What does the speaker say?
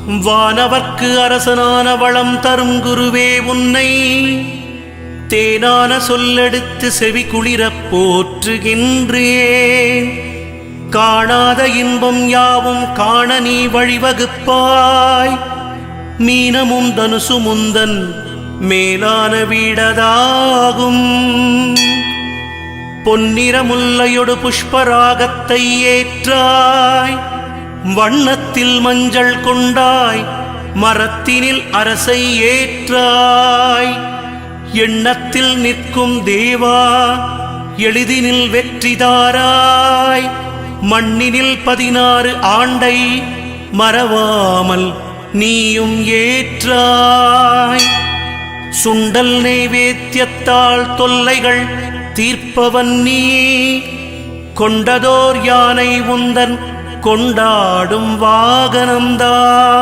வானவர்க்கு அரசனான வளம் தரும் குருவே உன்னை தேனான சொல்லெடுத்து செவி குளிரப் போற்றுகின்றேன். காணாத இன்பம் யாவும் காண நீ வழிவகுப்பாய். மீனமும் தனுசு முந்தன் மேலான வீடதாகும். பொன்னிறமுல்லையொடு புஷ்பராகத்தை ஏற்றாய். வண்ணத்தில் மஞ்சள் கொண்டாய். மரத்தினில் அரசை ஏற்றாய். எண்ணத்தில் நிற்கும் தேவா எளிதினில் வெற்றிதாராய். மண்ணினில் 16 ஆண்டை மறவாமல் நீயும் ஏற்றாய். சுண்டல் நைவேத்தியத்தால் தொல்லைகள் தீர்ப்பவன் நீ. கொண்டதோர் யானை உந்தன் கொண்டாடும் வாகனம்தான்.